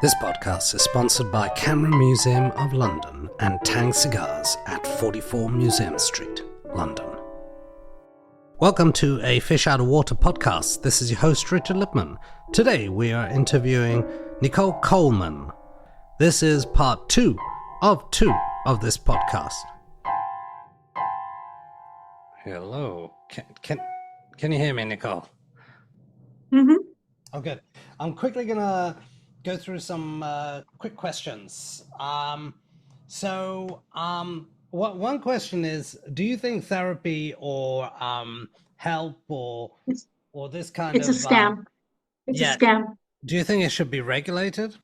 This podcast is sponsored by Camera Museum of London and Tang Cigars at 44 Museum Street, London. Welcome to a Fish Out of Water podcast. This is your host, Richard Lipman. Today we are interviewing Nichole Kolman. This is part two of this podcast. Hello. Can you hear me, Nichole? Mm-hmm. Oh, good. I'm quickly going to go through some quick questions. One question is, do you think therapy or help or this kind It's a scam. It's a scam. Do you think it should be regulated?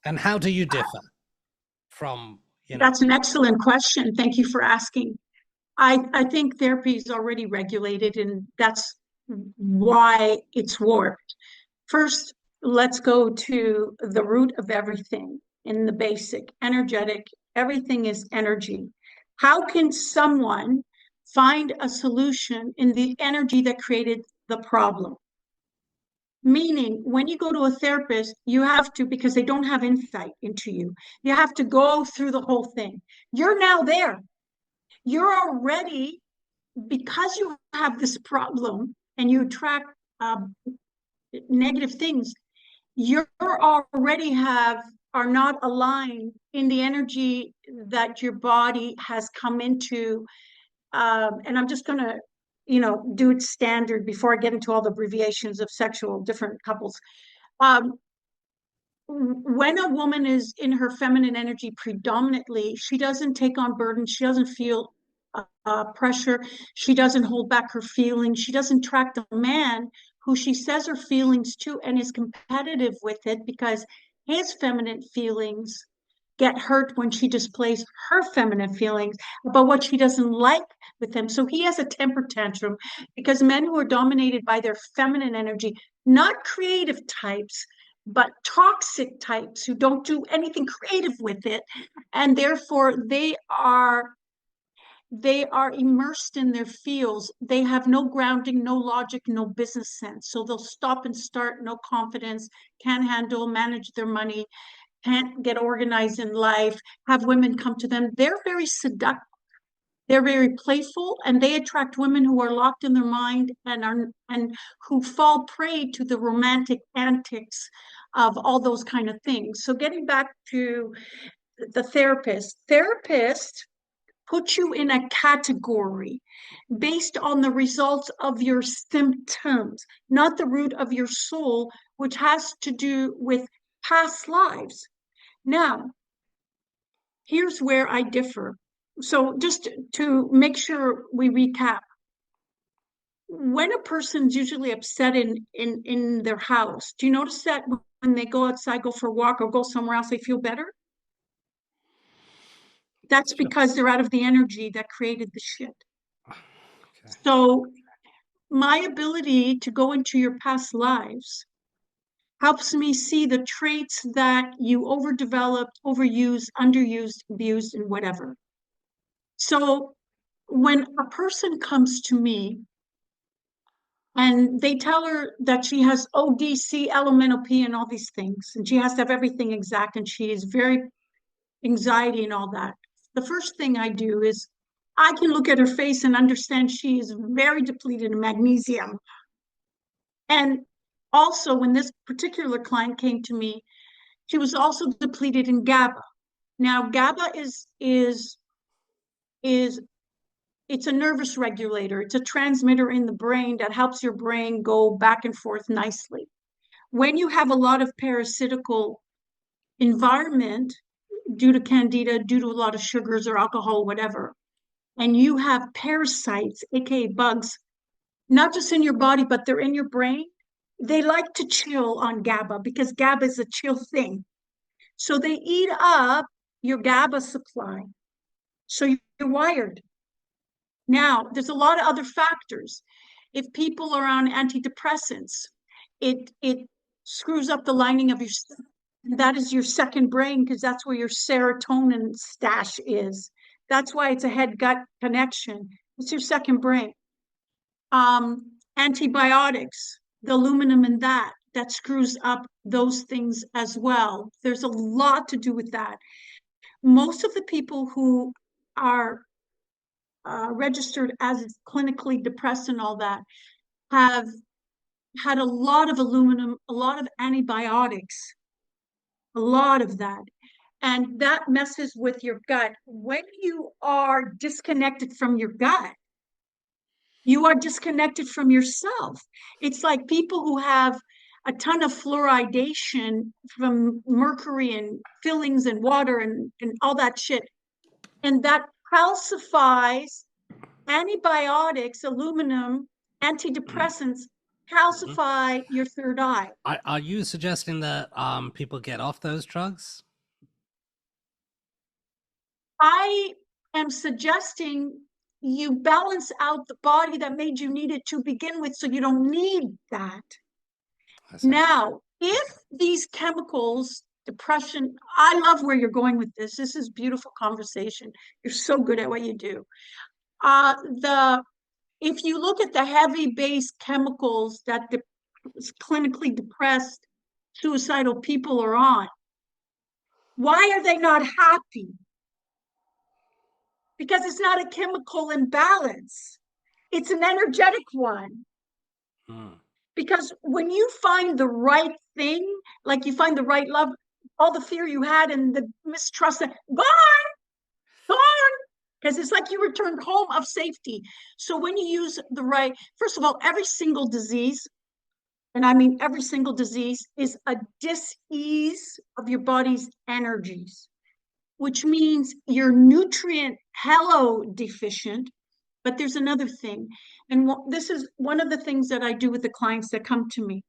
And how do you differ from, That's an excellent question. Thank you for asking. I think therapy is already regulated, and that's why it's warped. First, let's go to the root of everything in the basic, energetic. Everything is energy. How can someone find a solution in the energy that created the problem? Meaning, when you go to a therapist, you have to, because they don't have insight into you, you have to go through the whole thing. You're now there. You're already, because you have this problem and you attract negative things, you already are not aligned in the energy that your body has come into. And I'm just going to, do it standard before I get into all the abbreviations of sexual different couples. When a woman is in her feminine energy predominantly, she doesn't take on burdens. She doesn't feel pressure. She doesn't hold back her feelings. She doesn't attract a man who she says her feelings to and is competitive with it, because his feminine feelings get hurt when she displays her feminine feelings about what she doesn't like with him. So he has a temper tantrum, because men who are dominated by their feminine energy, not creative types, but toxic types who don't do anything creative with it, and therefore they are immersed in their fields. They have no grounding, no logic, no business sense. So they'll stop and start, no confidence, can't manage their money, can't get organized in life, have women come to them. They're very seductive. They're very playful, and they attract women who are locked in their mind and who fall prey to the romantic antics of all those kind of things. So getting back to the therapist put you in a category based on the results of your symptoms, not the root of your soul, which has to do with past lives. Now, here's where I differ. So just to make sure we recap, when a person's usually upset in their house, do you notice that when they go outside, go for a walk, or go somewhere else, they feel better? That's because they're out of the energy that created the shit. Okay. So my ability to go into your past lives helps me see the traits that you overdeveloped, overused, underused, abused, and whatever. So when a person comes to me and they tell her that she has ODC, elemental P, and all these things, and she has to have everything exact, and she is very anxiety and all that, the first thing I do is I can look at her face and understand she is very depleted in magnesium. And also, when this particular client came to me, she was also depleted in GABA. Now, GABA is it's a nervous regulator. It's a transmitter in the brain that helps your brain go back and forth nicely. When you have a lot of parasitical environment, due to candida, due to a lot of sugars or alcohol, whatever, and you have parasites, aka bugs, not just in your body, but they're in your brain, they like to chill on GABA, because GABA is a chill thing. So they eat up your GABA supply. So you're wired. Now, there's a lot of other factors. If people are on antidepressants, it screws up the lining of your, that is your second brain, because that's where your serotonin stash is. That's why it's a head-gut connection. It's your second brain. Antibiotics, the aluminum in that that screws up those things as well. There's a lot to do with that. Most of the people who are registered as clinically depressed and all that have had a lot of aluminum, a lot of antibiotics, a lot of that. And that messes with your gut. When you are disconnected from your gut, you are disconnected from yourself. It's like people who have a ton of fluoridation from mercury and fillings and water and all that shit. And that calcifies antibiotics, aluminum, antidepressants, calcify your third eye. Are you suggesting that people get off those drugs? I am suggesting you balance out the body that made you need it to begin with, so you don't need that. Now, if these chemicals, depression, I love where you're going with this. This is beautiful conversation. You're so good at what you do. If you look at the heavy base chemicals that the clinically depressed, suicidal people are on, why are they not happy? Because it's not a chemical imbalance. It's an energetic one. Because when you find the right thing, like you find the right love, all the fear you had and the mistrust, gone, because it's like you returned home of safety. So when you use the right, first of all, every single disease, and I mean every single disease, is a dis-ease of your body's energies, which means you're nutrient hello deficient. But there's another thing. And this is one of the things that I do with the clients that come to me.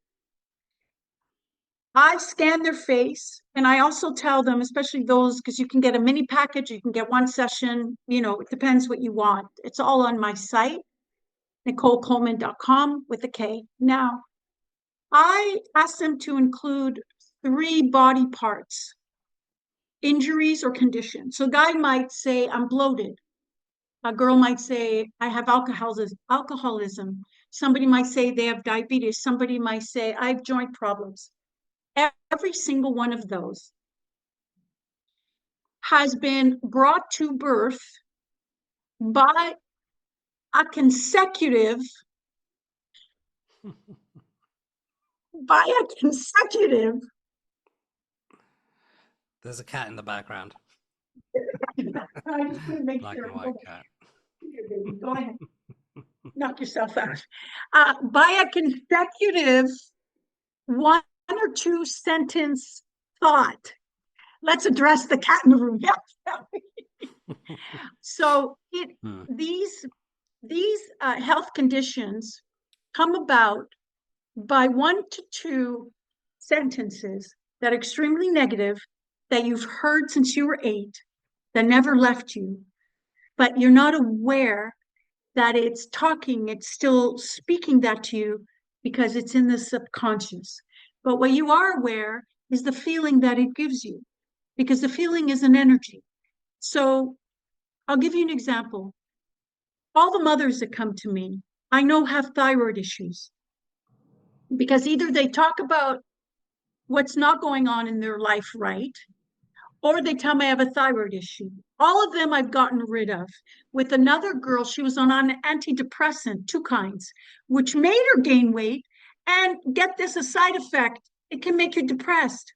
I scan their face, and I also tell them, especially those, because you can get a mini package, you can get one session, it depends what you want. It's all on my site, NicholeKolman.com with a K. Now, I ask them to include 3 body parts, injuries or conditions. So a guy might say, I'm bloated. A girl might say, I have alcoholism. Somebody might say they have diabetes. Somebody might say, I have joint problems. Every single one of those has been brought to birth by a consecutive, There's a cat in the background. I just want to make Black sure. and white cat. Go ahead. Knock yourself out. By a consecutive 1 or 2 sentence thought. Let's address the cat in the room. So these health conditions come about by 1 to 2 sentences that are extremely negative, that you've heard since you were 8, that never left you, but you're not aware that it's still speaking that to you because it's in the subconscious. But what you are aware is the feeling that it gives you, because the feeling is an energy. So I'll give you an example. All the mothers that come to me, I know have thyroid issues, because either they talk about what's not going on in their life right, or they tell me I have a thyroid issue. All of them I've gotten rid of. With another girl, she was on an antidepressant, 2 kinds, which made her gain weight. And get this, a side effect, it can make you depressed.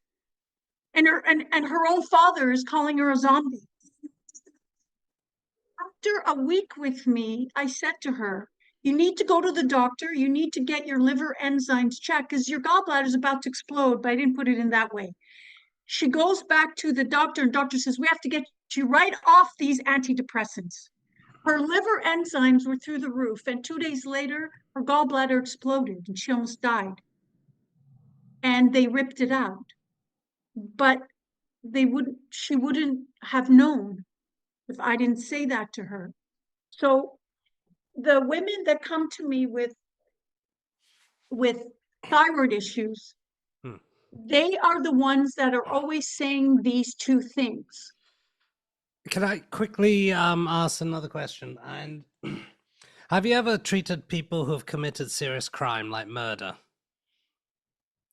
And her own father is calling her a zombie. After a week with me, I said to her, you need to go to the doctor. You need to get your liver enzymes checked, because your gallbladder is about to explode, but I didn't put it in that way. She goes back to the doctor, and doctor says, we have to get you right off these antidepressants. Her liver enzymes were through the roof, and 2 days later, her gallbladder exploded and she almost died. And they ripped it out. But she wouldn't have known if I didn't say that to her. So the women that come to me with thyroid issues, they are the ones that are always saying these 2 things. Can I quickly ask another question? And have you ever treated people who have committed serious crime like murder?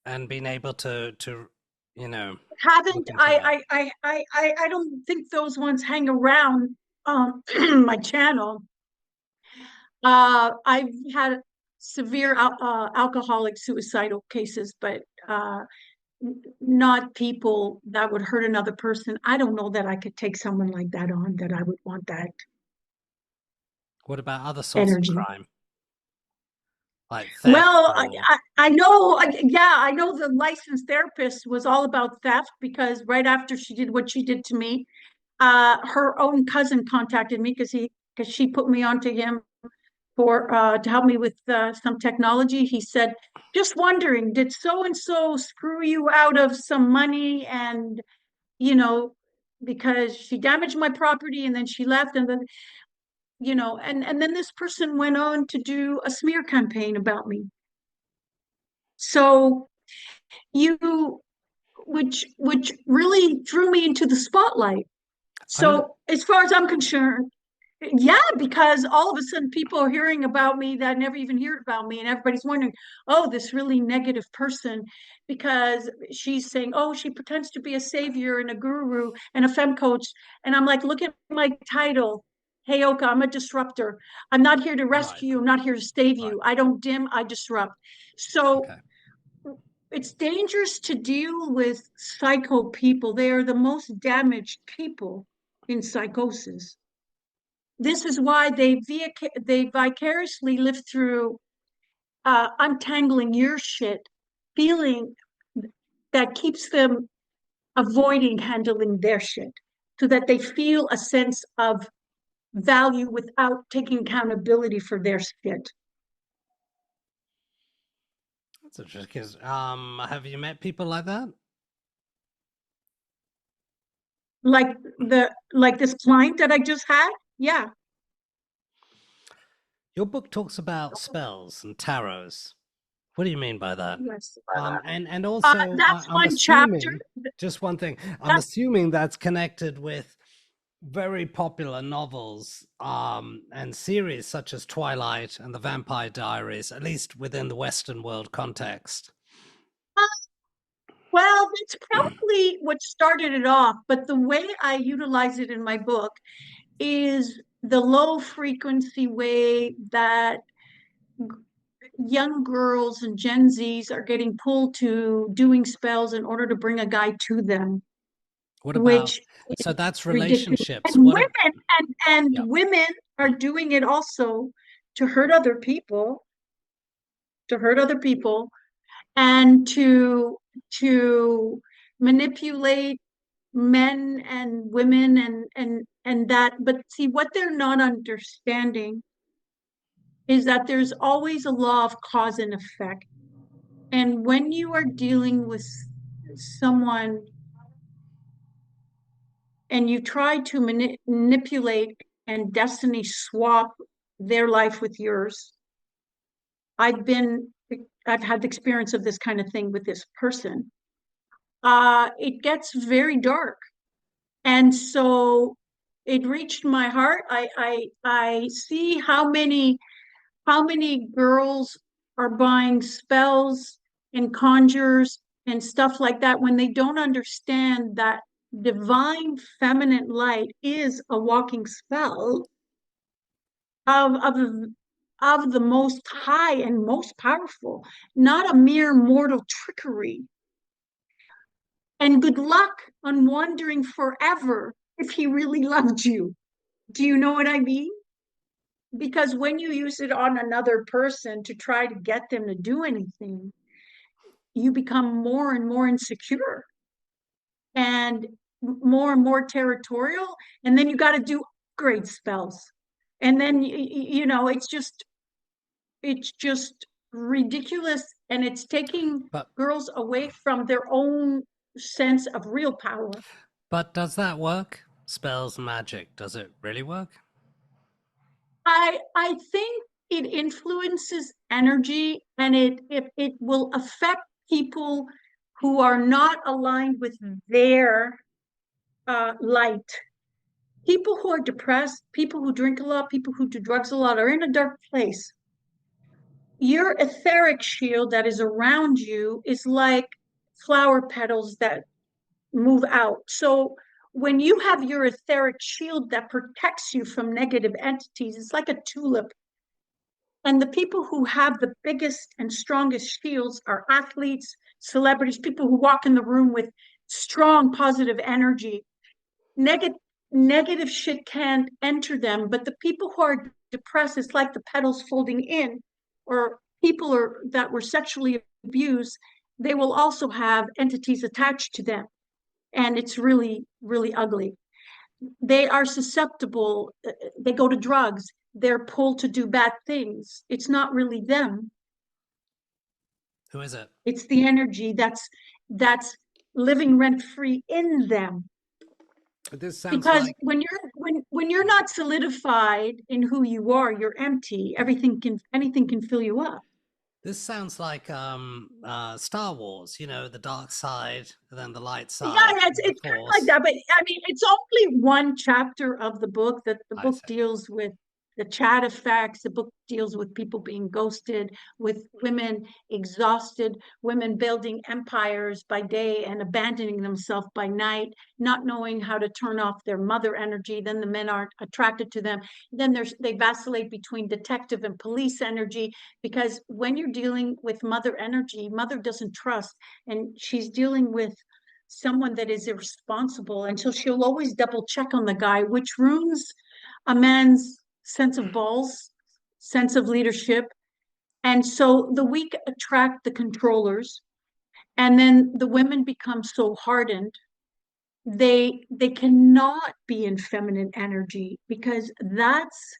and being able to you know look Haven't into that. I don't think those ones hang around my channel. I've had severe alcoholic suicidal cases, but not people that would hurt another person. I don't know that I could take someone like that on, that I would want that What about other sorts of energy. crime, like theft Well, or I know, yeah, I know the licensed therapist was all about theft because right after she did what she did to me, her own cousin contacted me because she put me onto him for to help me with some technology. He said, just wondering, did so and so screw you out of some money? And, you know, because she damaged my property and then she left. And then, and then this person went on to do a smear campaign about me. So you, which really drew me into the spotlight. under So as far as I'm concerned, yeah, because all of a sudden people are hearing about me that never even heard about me, and everybody's wondering, oh, this really negative person, because she's saying, oh, she pretends to be a savior and a guru and a femme coach, and I'm like, look at my title. Hey, Oka, I'm a disruptor. I'm not here to right, rescue you. I'm not here to save right, you. I don't dim, I disrupt. So okay. it's dangerous to deal with psycho people. They are the most damaged people in psychosis. This is why they vicariously live through untangling your shit, feeling that keeps them avoiding handling their shit, so that they feel a sense of value without taking accountability for their shit. That's interesting. 'Cause, have you met people like that? Like this client that I just had, yeah. Your book talks about spells and tarots. What do you mean by that? Yes. And also, That's I'm one chapter. assuming just one thing. I'm That's assuming that's connected with very popular novels and series such as Twilight and the Vampire Diaries, at least within the Western world context. Well, that's probably what started it off, but the way I utilize it in my book is the low frequency way that young girls and Gen Zs are getting pulled to doing spells in order to bring a guy to them, What about, which so is that's ridiculous. relationships. And What a, women and yeah. women are doing it also to hurt other people, to hurt other people, and to manipulate men and women and that. But see, what they're not understanding is that there's always a law of cause and effect. And when you are dealing with someone and you try to manipulate and destiny swap their life with yours, i've been I've had the experience of this kind of thing with this person. It gets very dark. And so it reached my heart. I see how many girls are buying spells and conjures and stuff like that when they don't understand that divine feminine light is a walking spell of of the most high and most powerful, not a mere mortal trickery. And good luck on wandering forever if he really loved you. Do you know what I mean? Because when you use it on another person to try to get them to do anything, you become more and more insecure and and more territorial. And then you got to do upgrade spells. And then, it's just ridiculous. And it's taking But girls away from their own sense of real power. does that work? Spells and magic, does it really work? I think it influences energy, and it will affect people who are not aligned with their light. People who are depressed, people who drink a lot, people who do drugs a lot are in a dark place. your etheric shield that is around you is like flower petals that move out. So when you have your etheric shield that protects you from negative entities, it's like a tulip. And the people who have the biggest and strongest shields are athletes, celebrities, people who walk in the room with strong positive energy. Negative shit can't enter them, but the people who are depressed, it's like the petals folding in, or people that were sexually abused, they will also have entities attached to them. And it's really, really ugly. They are susceptible. They go to drugs. They're pulled to do bad things. It's not really them. Who is it? It's the energy that's living rent free in them. This sounds Because like when you're not solidified in who you are, you're empty. Anything can fill you up. this sounds like Star Wars. You know, the dark side, and then the light Yeah, side, yeah, the it's kind of like Force. that. But I mean, it's only one chapter of the book that the I book see. deals with the chat effects. The book deals with people being ghosted, with women exhausted, women building empires by day and abandoning themselves by night, not knowing how to turn off their mother energy. Then the men aren't attracted to them. Then they vacillate between detective and police energy, because when you're dealing with mother energy, mother doesn't trust, and she's dealing with someone that is irresponsible, and so she'll always double check on the guy, which ruins a man's sense of balls, sense of leadership. And so the weak attract the controllers, and then the women become so hardened they cannot be in feminine energy, because that's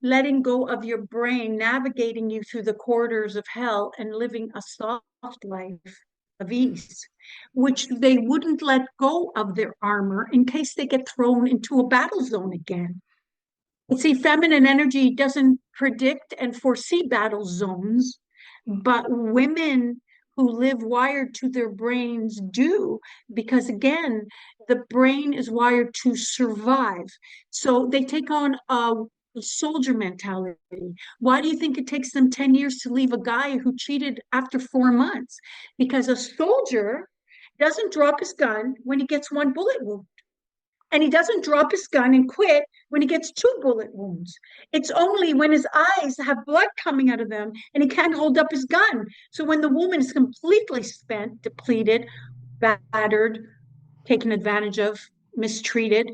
letting go of your brain navigating you through the corridors of hell and living a soft life of ease, which they wouldn't let go of their armor in case they get thrown into a battle zone again. But see, feminine energy doesn't predict and foresee battle zones, but women who live wired to their brains do, because again, the brain is wired to survive. So they take on a soldier mentality. Why do you think it takes them 10 years to leave a guy who cheated after 4 months? Because a soldier doesn't drop his gun when he gets one bullet wound. And he doesn't drop his gun and quit when he gets two bullet wounds. It's only when his eyes have blood coming out of them and he can't hold up his gun. So when the woman is completely spent, depleted, battered, taken advantage of, mistreated,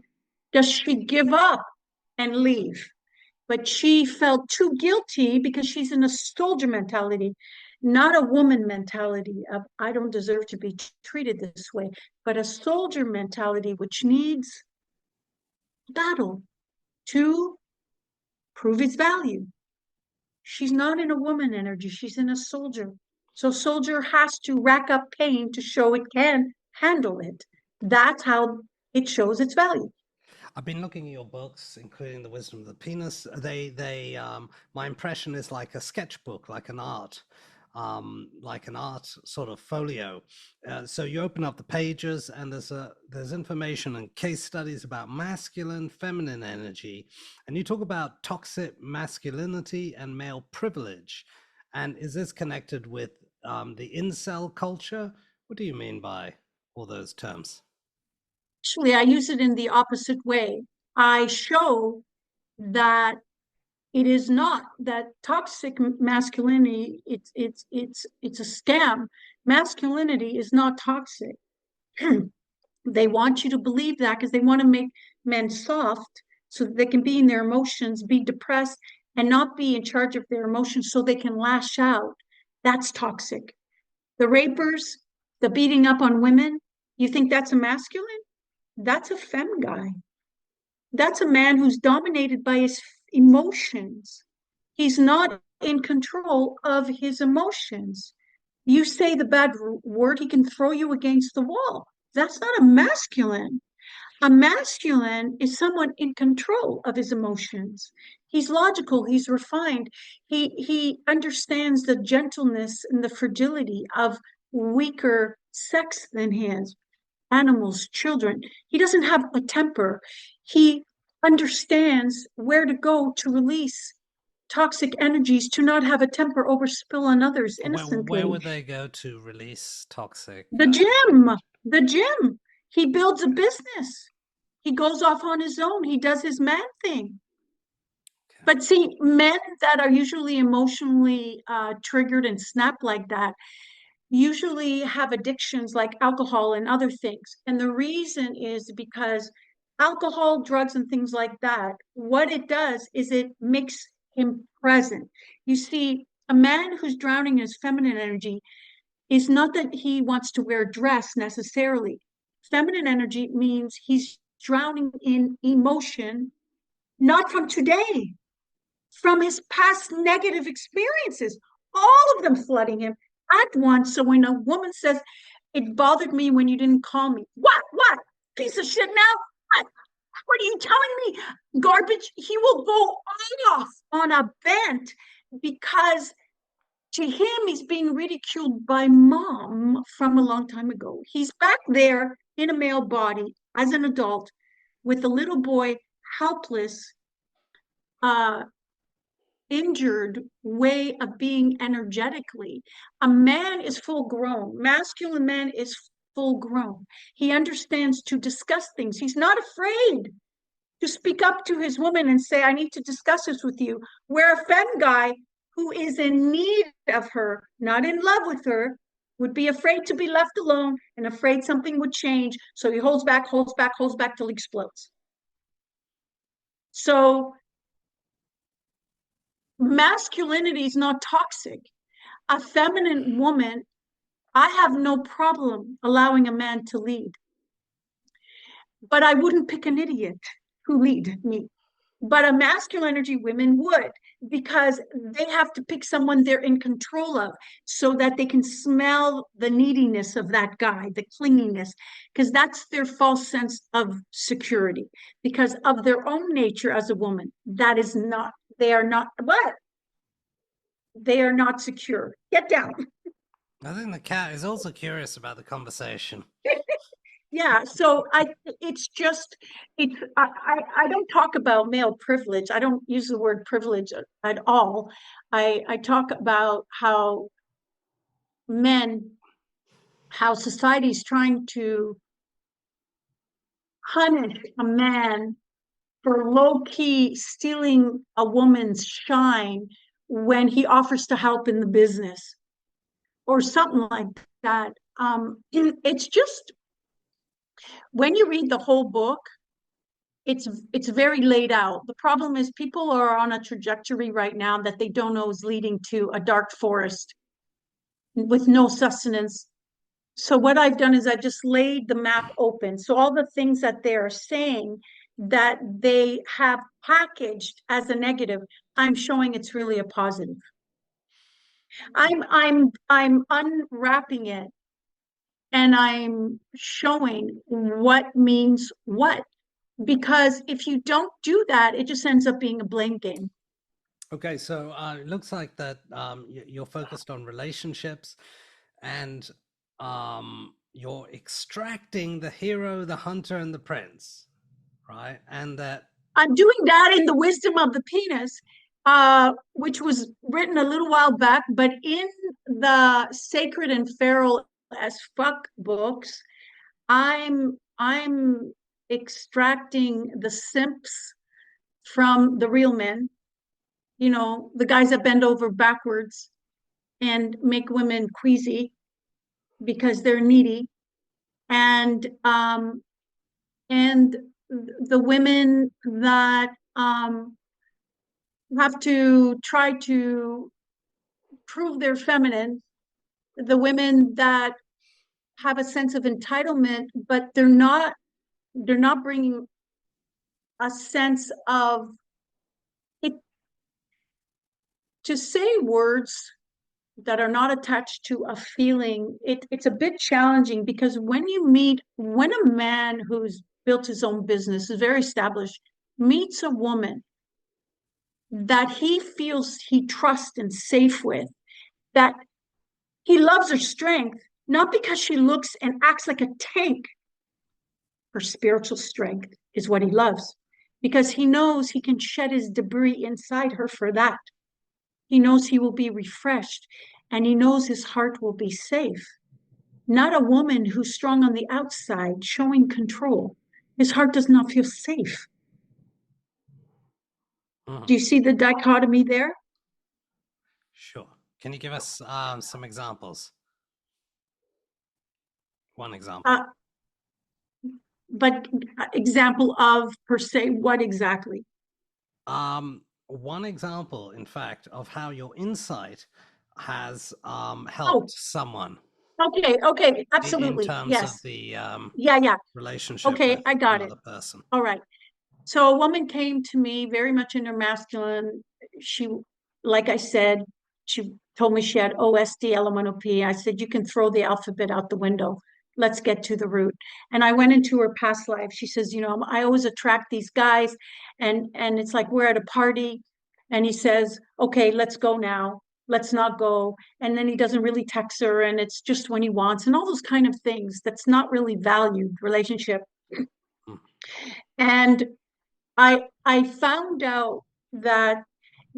does she give up and leave? But she felt too guilty because she's in a soldier mentality, not a woman mentality of I don't deserve to be treated this way, but a soldier mentality which needs battle to prove its value. She's not in a woman energy, she's in a soldier. So soldier has to rack up pain to show it can handle it. That's how it shows its value. I've been looking at your books, including The Wisdom of the Penis. My impression is like a sketchbook, like an art sort of folio. So you open up the pages, and there's information and case studies about masculine, feminine energy, and you talk about toxic masculinity and male privilege. And is this connected with the incel culture? What do you mean by all those terms? Actually, I use it in the opposite way. I show that it is not that toxic masculinity, it's a scam. Masculinity is not toxic. They want you to believe that because they want to make men soft so that they can be in their emotions, be depressed, and not be in charge of their emotions so they can lash out. That's toxic. The rapers, the beating up on women, you think that's a masculine? That's a femme guy. That's a man who's dominated by his emotions. He's not in control of his emotions. You say the bad word, he can throw you against the wall. That's not a masculine. A masculine is someone in control of his emotions. He's logical, he's refined. He understands the gentleness and the fragility of weaker sex than his, animals, children. He doesn't have a temper. He understands where to go to release toxic energies to not have a temper overspill on others Where innocently. would they go to release toxic? The gym, the gym. He builds a business. He goes off on his own. He does his man thing. Okay. But see, men that are usually emotionally triggered and snap like that usually have addictions like alcohol and other things. And the reason is because alcohol, drugs, and things like that, what it does is it makes him present. You see, a man who's drowning in his feminine energy is not that he wants to wear a dress necessarily. Feminine energy means he's drowning in emotion, not from today, from his past negative experiences, all of them flooding him at once. So when a woman says, "It bothered me when you didn't call me," what? Piece of shit now? What are you telling me? Garbage. He will go off on a vent because to him, he's being ridiculed by mom from a long time ago. He's back there in a male body as an adult with a little boy, helpless, uh, injured way of being energetically. A man is full grown. Masculine man is full grown. He understands to discuss things. He's not afraid to speak up to his woman and say, "I need to discuss this with you." Where a femme guy who is in need of her, not in love with her, would be afraid to be left alone and afraid something would change. So he holds back, holds back, holds back till he explodes. So masculinity is not toxic. A feminine woman, I have no problem allowing a man to lead, but I wouldn't pick an idiot who lead me. But a masculine energy women would, because they have to pick someone they're in control of so that they can smell the neediness of that guy, the clinginess, because that's their false sense of security. Because of their own nature as a woman, that is not, they are not, what? They are not secure. Get down. I think the cat is also curious about the conversation. Yeah, so it's just I don't talk about male privilege. I don't use the word privilege at all. I talk about how men, how society's trying to punish a man for low key stealing a woman's shine when he offers to help in the business or something like that. It's just when you read the whole book, it's very laid out. The problem is people are on a trajectory right now that they don't know is leading to a dark forest with no sustenance. So what I've done is I've just laid the map open. So all the things that they're saying that they have packaged as a negative, I'm showing it's really a positive. I'm unwrapping it and I'm showing what means what. Because if you don't do that, it just ends up being a blame game. Okay, so it looks like that you're focused on relationships and you're extracting the hero, the hunter, and the prince, right? And that I'm doing that in The Wisdom of the Penis, which was written a little while back, but in the Sacred and Feral as Fuck books, I'm extracting the simps from the real men, you know, the guys that bend over backwards and make women queasy because they're needy, and and the women that have to try to prove they're feminine, the women that have a sense of entitlement, but they're not bringing a sense of it. To say words that are not attached to a feeling, it's a bit challenging because when a man who's built his own business, is very established, meets a woman that he feels he trusts and safe with, that he loves her strength, not because she looks and acts like a tank. Her spiritual strength is what he loves because he knows he can shed his debris inside her for that. He knows he will be refreshed, and he knows his heart will be safe. Not a woman who's strong on the outside, showing control. His heart does not feel safe. Mhm. Do you see the dichotomy there? Sure. Can you give us some examples? One example. But example of per se, what exactly? One example, in fact, of how your insight has Oh, helped someone okay, in absolutely. terms of Yes. the Yeah. relationship Okay, with I got it. another person. All right. So a woman came to me very much in her masculine. She, like I said, she told me she had OSD, L1OP. I said, you can throw the alphabet out the window. Let's get to the root. And I went into her past life. She says, I always attract these guys, and it's like we're at a party, and he says, okay, let's go now. Let's not go. And then he doesn't really text her, and it's just when he wants, and all those kind of things. That's not really valued relationship. Mm. And I found out that,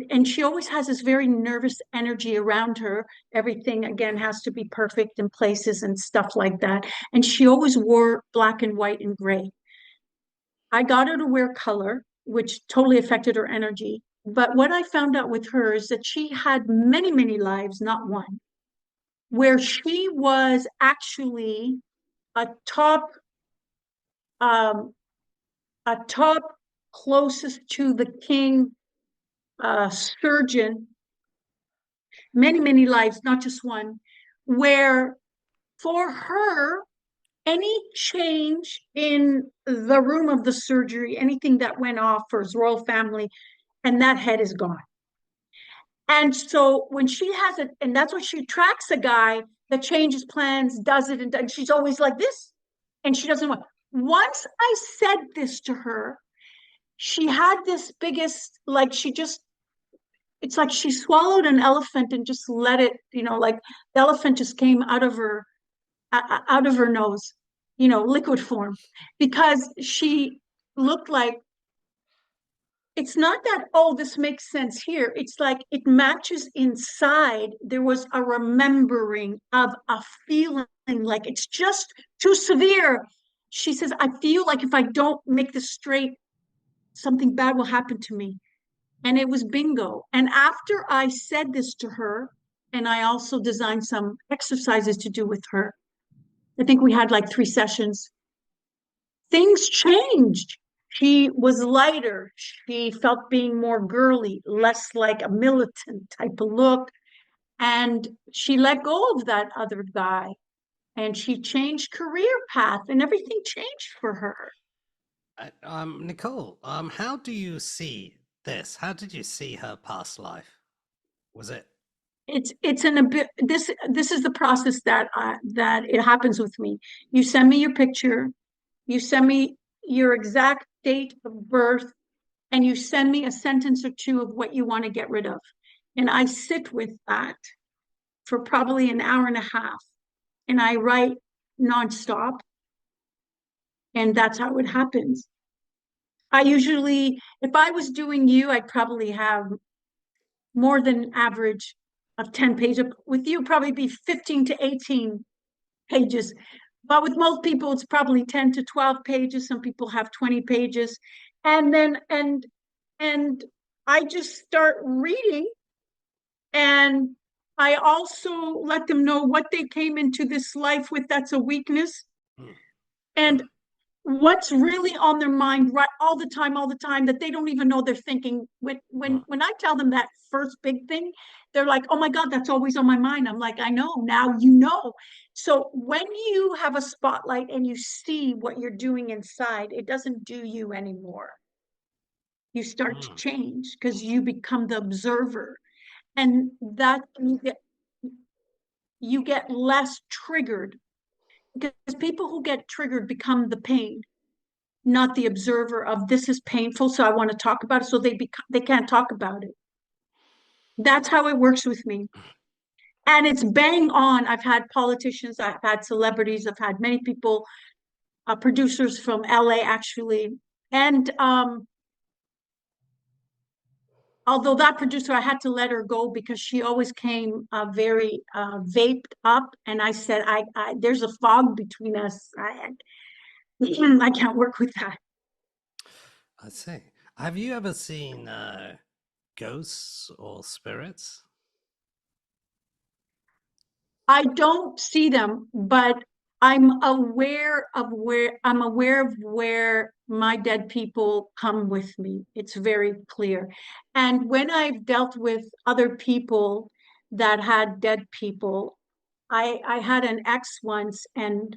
and she always has this very nervous energy around her. Everything again has to be perfect in places and stuff like that. And she always wore black and white and gray. I got her to wear color, which totally affected her energy. But what I found out with her is that she had many, many lives, not one, where she was actually a top um, a top closest to the king surgeon, many, many lives, not just one, where for her, any change in the room of the surgery, anything that went off for his royal family, and that head is gone. And so when she has it, and that's what she tracks a guy that changes plans, does it, and she's always like this, and she doesn't want. Once I said this to her, she had this biggest, like she just, it's like she swallowed an elephant and just let it, like the elephant just came out of her nose, liquid form, because she looked like, it's not that, oh, this makes sense here. It's like it matches inside. There was a remembering of a feeling like it's just too severe. She says, I feel like if I don't make this straight, something bad will happen to me. And it was bingo. And after I said this to her, and I also designed some exercises to do with her, I think we had like 3 sessions, things changed. She was lighter. She felt being more girly, less like a militant type of look. And she let go of that other guy, and she changed career path, and everything changed for her. Nichole, how do you see this? How did you see her past life? Was it? It's an a bit, this is the process that it happens with me. You send me your picture, you send me your exact date of birth, and you send me a sentence or two of what you want to get rid of. And I sit with that for probably an hour and a half, and I write nonstop. And that's how it happens. I usually, if I was doing you, I'd probably have more than average of 10 pages. With you, probably be 15 to 18 pages. But with most people, it's probably 10 to 12 pages. Some people have 20 pages. And then, and I just start reading, and I also let them know what they came into this life with that's a weakness, Mm. and what's really on their mind right all the time that they don't even know they're thinking. when Mm. when when I tell them that first big thing, they're like, oh my god, that's always on my mind. I'm like, I know, now you know. So when you have a spotlight and you see what you're doing inside, it doesn't do you anymore. You start to Mm. change because you become the observer, and that you get less triggered, because people who get triggered become the pain, not the observer of this is painful, so I want to talk about it. So they can't talk about it. That's how it works with me. And it's bang on. I've had politicians, I've had celebrities, I've had many people, producers from LA actually. And although that producer, I had to let her go because she always came very vaped up. And I said, there's a fog between us. I can't work with that. I see. Have you ever seen ghosts or spirits? I don't see them, but I'm aware of where my dead people come with me. It's very clear. And when I've dealt with other people that had dead people, I had an ex once, and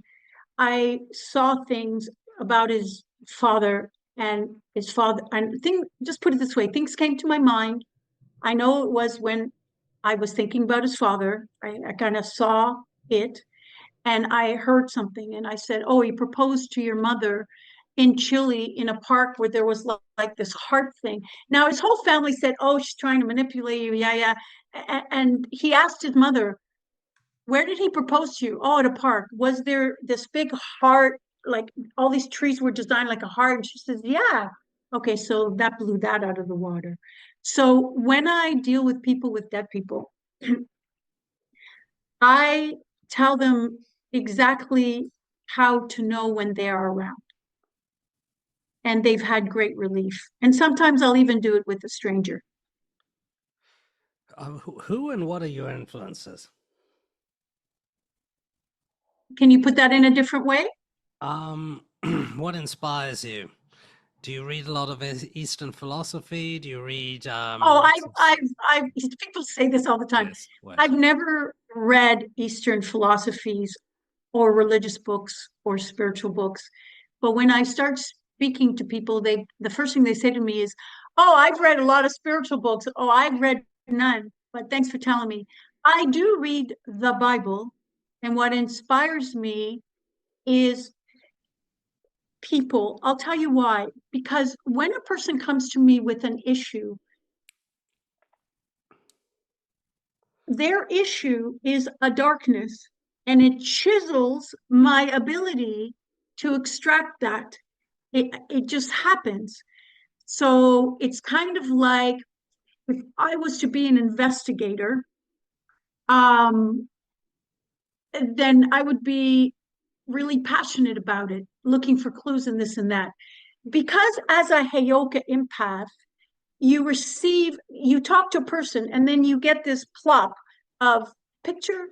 I saw things about his father and just put it this way, things came to my mind. I know it was when I was thinking about his father. I kind of saw it, and I heard something, and I said, "Oh, he proposed to your mother in Chile in a park where there was like this heart thing." Now his whole family said, "Oh, she's trying to manipulate you." Yeah, yeah. And he asked his mother, "Where did he propose to you?" "Oh, at a park." "Was there this big heart, like all these trees were designed like a heart?" And she says, "Yeah." Okay, so that blew that out of the water. So when I deal with people with dead people, I tell them exactly how to know when they are around. And they've had great relief. And sometimes I'll even do it with a stranger. Who and what are your influences? Can you put that in a different way? What inspires you? Do you read a lot of Eastern philosophy? Do you read Oh, people say this all the time. yes, I've what? never read Eastern philosophies or religious books or spiritual books. But when I start speaking to people, the first thing they say to me is, "Oh, I've read a lot of spiritual books." "Oh, I've read none, but thanks for telling me." I do read the Bible, and what inspires me is people. I'll tell you why. Because when a person comes to me with an issue, their issue is a darkness, and it chisels my ability to extract that. It just happens. So it's kind of like if I was to be an investigator, um, then I would be really passionate about it, looking for clues in this and that. Because as a Heyoka empath, you talk to a person, and then you get this plop of picture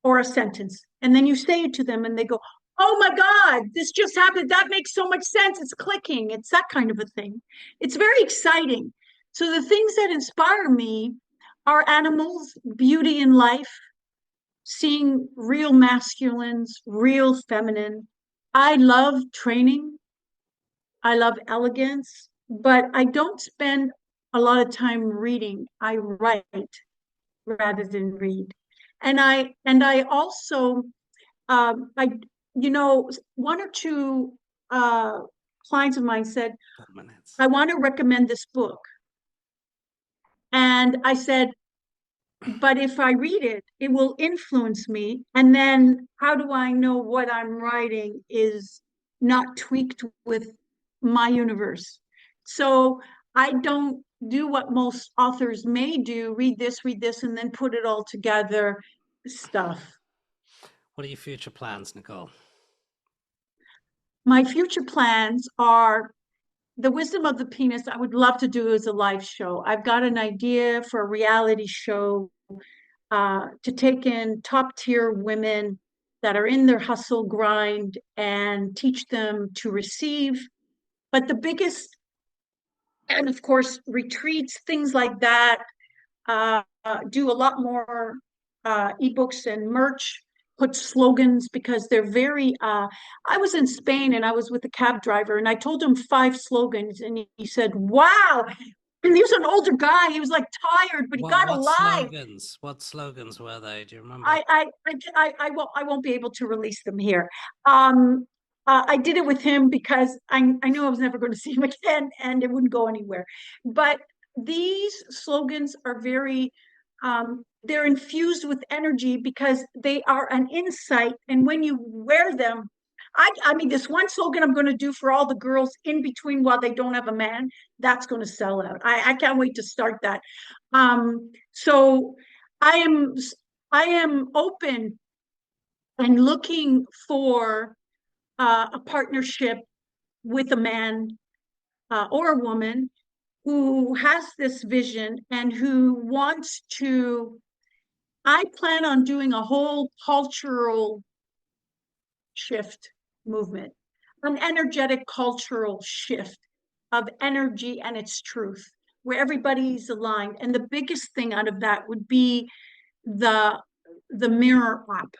or a sentence. And then you say it to them, and they go, "Oh my God, this just happened. That makes so much sense. It's clicking." It's that kind of a thing. It's very exciting. So the things that inspire me are animals, beauty in life, seeing real masculines, real feminine. I love training. I love elegance, but I don't spend a lot of time reading. I write rather than read. And I also I one or two clients of mine said, 4 minutes. "I want to recommend this book." And I said, "But if I read it, it will influence me. And then how do I know what I'm writing is not tweaked with my universe?" So I don't do what most authors may do, read this, and then put it all together stuff. What are your future plans, Nichole? My future plans are the wisdom of the penis. I would love to do as a live show. I've got an idea for a reality show to take in top tier women that are in their hustle grind and teach them to receive. But the biggest, and of course, retreats, things like that, do a lot more ebooks and merch, put slogans because they're very. I was in Spain and I was with a cab driver, and I told him 5 slogans, and he said, "Wow." And he was an older guy. He was like tired, but he got What alive. slogans? What slogans were they? Do you remember? I won't be able to release them here. Um, I did it with him because I knew I was never going to see him again, and it wouldn't go anywhere. But these slogans are they're infused with energy because they are an insight, and when you wear them, I mean, this one slogan I'm going to do for all the girls in between while they don't have a man, that's going to sell out. I can't wait to start that. So I am I am open and looking for a partnership with a man or a woman who has this vision and who wants to. I plan on doing a whole cultural shift movement, an energetic cultural shift of energy and its truth, where everybody's aligned. And the biggest thing out of that would be the mirror app,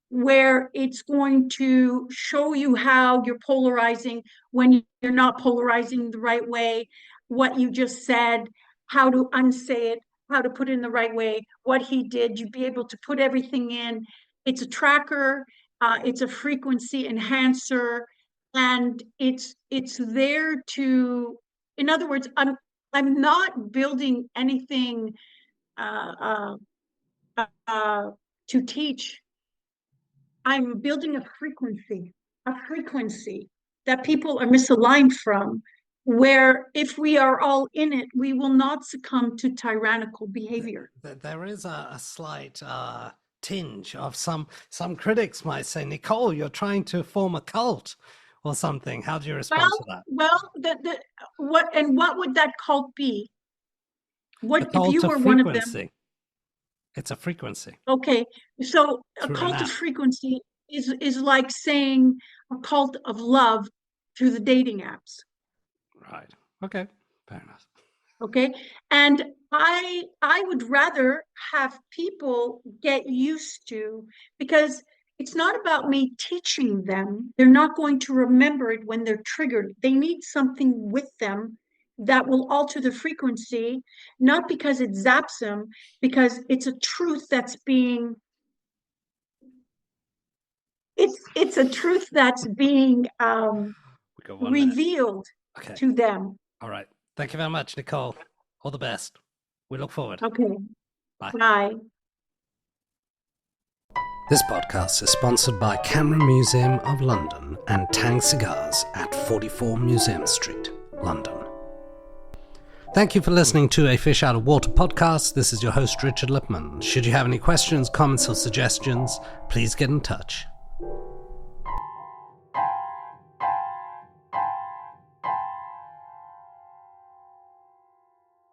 where it's going to show you how you're polarizing when you're not polarizing the right way, what you just said, how to unsay it, how to put it in the right way, what he did. You'd be able to put everything in. It's a tracker, it's a frequency enhancer, and it's there to, in other words, I'm not building anything to teach. I'm building a frequency that people are misaligned from, where if we are all in it, we will not succumb to tyrannical behavior. There is a slight tinge of some critics might say, Nichole, you're trying to form a cult or something. How do you respond to that? Well, what would that cult be? What if you were frequency. One of them? It's a frequency. Okay, so a Through cult of frequency is like saying a cult of love through the dating apps. Right. Okay. Fair enough. Okay. And I would rather have people get used to, because it's not about me teaching them. They're not going to remember it when they're triggered. They need something with them that will alter the frequency, not because it zaps them, because it's a truth that's being it's a truth that's being revealed to them. All right. Thank you very much, Nichole. All the best. We look forward. Okay. Bye. Bye. This podcast is sponsored by Camera Museum of London and Tang Cigars at 44 Museum Street, London. Thank you for listening to a Fish Out of Water podcast. This is your host, Richard Lipman. Should you have any questions, comments, or suggestions, please get in touch.